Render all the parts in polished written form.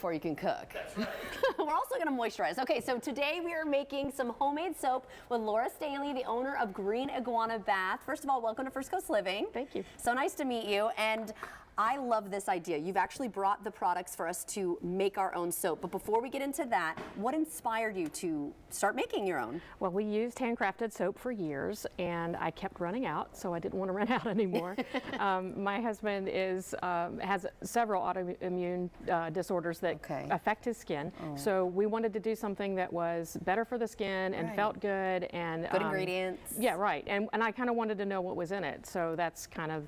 before you can cook. We're also going to moisturize. Okay, so today we are making some homemade soap with Laura Stanley, the owner of Green Iguana Bath. First of all, welcome to First Coast Living. Thank you. So nice to meet you. And I love this idea. You've actually brought the products for us to make our own soap. But before we get into that, what inspired you to start making your own? Well, we used handcrafted soap for years, and I kept running out, so I didn't want to run out anymore. My husband has several autoimmune disorders that affect his skin. So we wanted to do something that was better for the skin and felt good and good ingredients. Yeah, right. And I kind of wanted to know what was in it. So that's kind of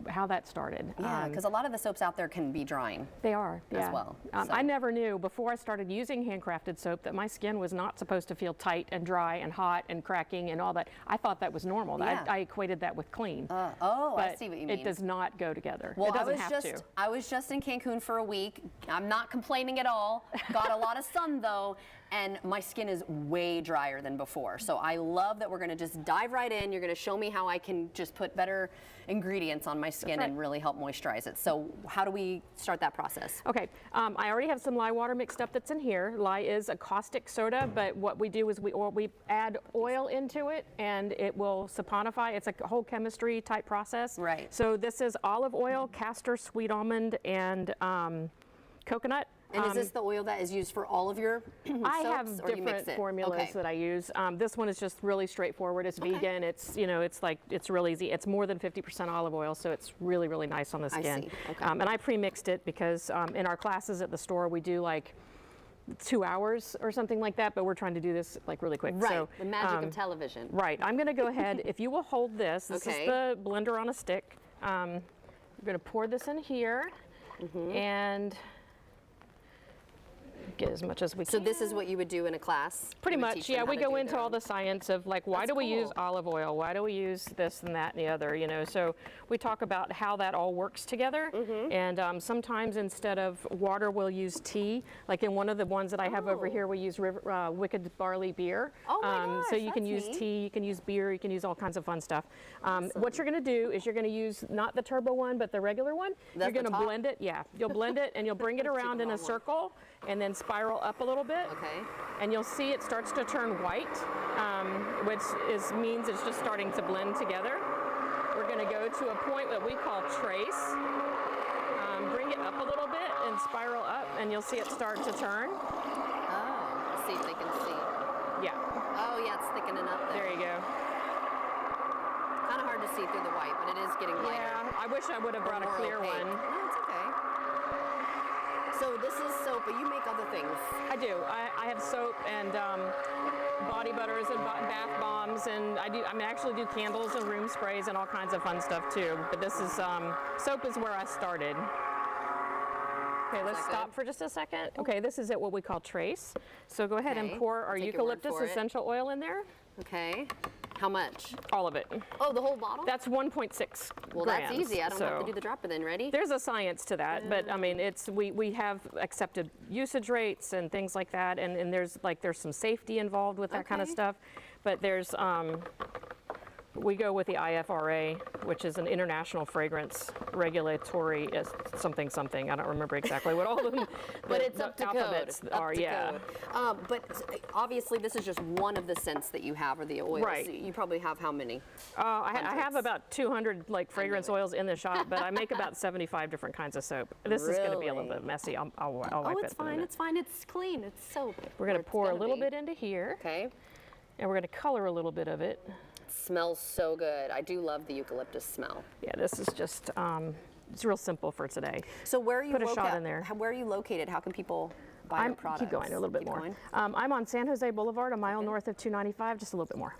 how that started. Yeah, because a lot of the soaps out there can be drying. They are, yeah. As well. I never knew before I started using handcrafted soap that my skin was not supposed to feel tight and dry and hot and cracking and all that. I thought that was normal. Yeah. I equated that with clean. I see what you mean. It does not go together. Well, it doesn't have to. I was just in Cancun for a week. I'm not complaining at all. Got a lot of sun though, and my skin is way drier than before. So I love that we're going to just dive right in. You're going to show me how I can just put better ingredients on my skin and really help moisturize it. So how do we start that process? Okay, I already have some lye water mixed up that's in here. Lye is a caustic soda, but what we do is we add oil into it and it will saponify. It's a whole chemistry type process. Right. So this is olive oil, castor, sweet almond, and coconut. And is this the oil that is used for all of your soaps? I have different formulas that I use. This one is just really straightforward. It's vegan. It's it's real easy. It's more than 50% olive oil, so it's really, really nice on the skin. I see. Okay. And I pre-mixed it because in our classes at the store we do like 2 hours or something like that, but we're trying to do this like really quick. Right, so, the magic of television. Right, I'm going to go ahead. If you will hold this, this is the blender on a stick. I'm going to pour this in here and get as much as we can. So this is what you would do in a class? Pretty much, yeah. We go into all the science of like, why do we use olive oil? Why do we use this and that and the other, you know? So we talk about how that all works together. And sometimes instead of water, we'll use tea. Like in one of the ones that I have over here, we use wicked barley beer. Oh my gosh, so you can use tea, you can use beer, you can use all kinds of fun stuff. What you're going to do is you're going to use not the turbo one, but the regular one. You're going to blend it. Yeah, you'll blend it and you'll bring it around in a circle and then spiral up a little bit. And you'll see it starts to turn white, which means it's just starting to blend together. We're going to go to a point that we call trace. Bring it up a little bit and spiral up, and you'll see it start to turn. Oh, let's see if they can see. Yeah. Oh yeah, it's thickening up there. There you go. Kind of hard to see through the white, but it is getting lighter. Yeah, I wish I would have brought a clear one. No, it's okay. So this is soap, but you make other things. I do. I have soap and body butters and bath bombs, and I actually do candles and room sprays and all kinds of fun stuff too. But this is soap is where I started. Okay, let's stop for just a second. Okay, this is what we call trace. So go ahead and pour our eucalyptus essential oil in there. Okay. How much? All of it. Oh, the whole bottle? That's 1.6 Well, grams. that's easy. I don't have to do the dropper then. Ready? There's a science to that, but I mean, we have accepted usage rates and things like that, and there's some safety involved with that kind of stuff, but there's we go with the IFRA, which is an international fragrance regulatory something. I don't remember exactly what all of them. But it's up to alphabets code. are. But obviously, this is just one of the scents that you have, or the oils. Right. You probably have how many? I have about 200 like fragrance oils in the shop, but I make about 75 different kinds of soap. This is going to be a little bit messy. I'll wipe it. It's fine. It's fine. It's clean. It's soap. We're going to pour a little bit into here. Okay. And we're going to color a little bit of it. Smells so good. I do love the eucalyptus smell. Yeah, this is just, it's real simple for today. So where are you Put a shot in there. Where are you located? How can people buy your products? Keep going a little bit more. I'm on San Jose Boulevard, a mile north of 295, just a little bit more.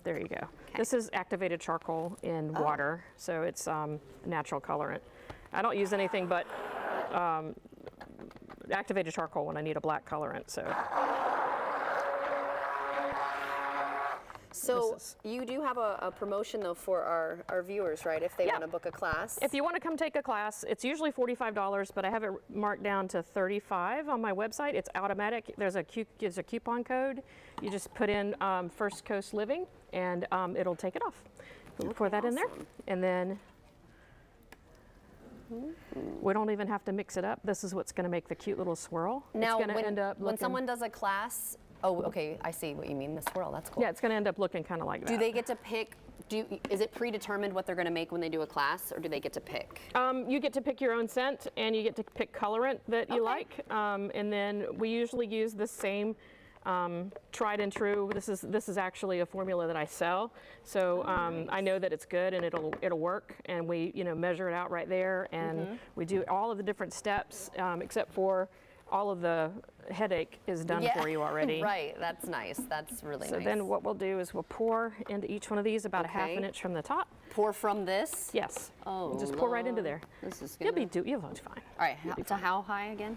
There you go. Okay. This is activated charcoal in water, so it's a natural colorant. I don't use anything but activated charcoal when I need a black colorant, so. So you do have a promotion though for our viewers, right? If they want to book a class. If you want to come take a class, it's usually $45, but I have it marked down to $35 on my website. It's automatic. There's a coupon code. You just put in First Coast Living, and it'll take it off. We'll pour that in there, and then We don't even have to mix it up. This is what's going to make the cute little swirl. Now, it's going to end up when someone does a class, oh, okay, I see what you mean, the swirl, that's cool. Yeah, it's going to end up looking kind of like that. Do they get to pick, is it predetermined what they're going to make when they do a class, or do they get to pick? You get to pick your own scent, and you get to pick colorant that you like. And then we usually use the same tried and true. This is actually a formula that I sell, so nice. I know that it's good and it'll work. And we measure it out right there, and we do all of the different steps except for all of the headache is done for you already. Right, that's nice. That's really nice. So then what we'll do is we'll pour into each one of these about a half an inch from the top. Pour from this? Yes. Oh, just pour right into there. This is gonna... You'll be fine. All right, so how high again?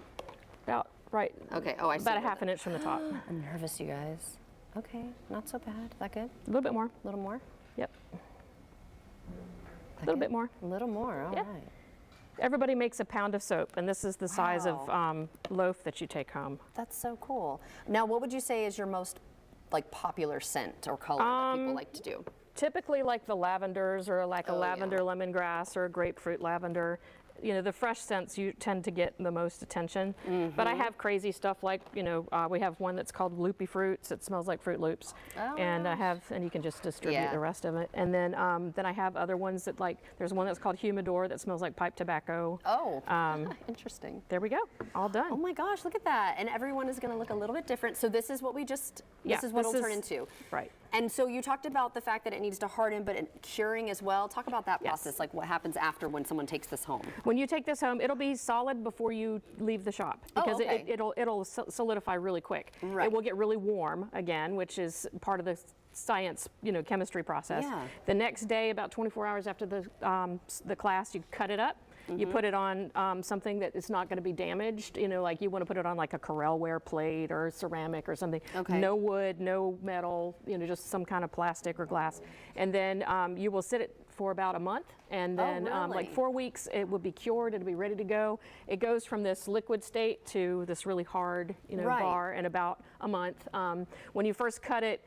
About right. Okay, oh, I see. About a half an inch from the top. I'm nervous, you guys. Okay, not so bad. Is that good? A little bit more. A little more? Yep. A little bit more. A little more, all right. Everybody makes a pound of soap, and this is the size of loaf that you take home. That's so cool. Now, what would you say is your most popular scent or color that people like to do? Typically like the lavenders, or like a lavender lemongrass, or a grapefruit lavender. The fresh scents you tend to get the most attention. But I have crazy stuff like, we have one that's called Loopy Fruits. It smells like Fruit Loops. Oh, and you can just distribute the rest of it. And then I have other ones that there's one that's called Humidor that smells like pipe tobacco. Oh, interesting. There we go, all done. Oh my gosh, look at that. And everyone is gonna look a little bit different. So this is what this is what it'll turn into. Right. And so you talked about the fact that it needs to harden, but curing as well. Talk about that process, like what happens after when someone takes this home. When you take this home, it'll be solid before you leave the shop, because it'll solidify really quick. Right. It will get really warm again, which is part of the science, chemistry process. Yeah. The next day, about 24 hours after the class, you cut it up. You put it on something that is not going to be damaged. Like you want to put it on like a Corelware plate or ceramic or something. Okay. No wood, no metal, just some kind of plastic or glass. And then you will sit it for about a month, and then like 4 weeks it will be cured. It'll be ready to go. It goes from this liquid state to this really hard bar in about a month. When you first cut it,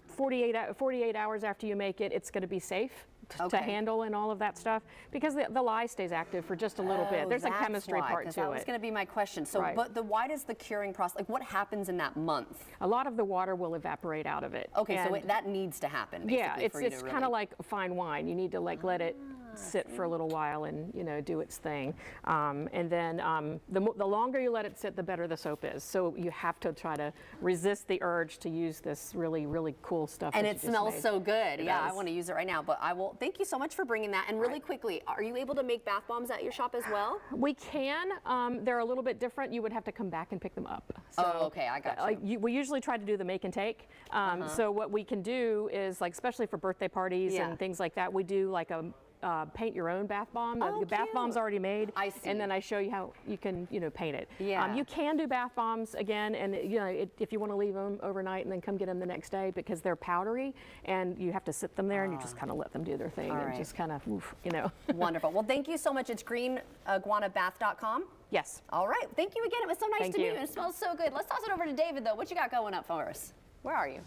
48 hours after you make it, it's going to be safe to handle and all of that stuff, because the lye stays active for just a little bit. There's a chemistry part to it. That was going to be my question. So, but why does the curing process, what happens in that month? A lot of the water will evaporate out of it. Okay, so that needs to happen. Yeah, it's kind of like fine wine. You need to let it sit for a little while and do its thing. And then the longer you let it sit, the better the soap is. So you have to try to resist the urge to use this really, really cool stuff. And it smells so good. Yeah, I want to use it right now. But I will. Thank you so much for bringing that. And really quickly, are you able to make bath bombs at your shop as well? We can. They're a little bit different. You would have to come back and pick them up. So, okay, I got you. We usually try to do the make and take. So what we can do is, especially for birthday parties and things like that, we do like a paint your own bath bomb. The bath bomb's already made. I see. And then I show you how you can, paint it. Yeah. You can do bath bombs again, and if you want to leave them overnight and then come get them the next day, because they're powdery and you have to sit them there and you just kind of let them do their thing and just kind of, Wonderful. Well, thank you so much. It's greeniguanabath.com. Yes. All right. Thank you again. It was so nice to meet you. It smells so good. Let's toss it over to David, though. What you got going up for us? Where are you?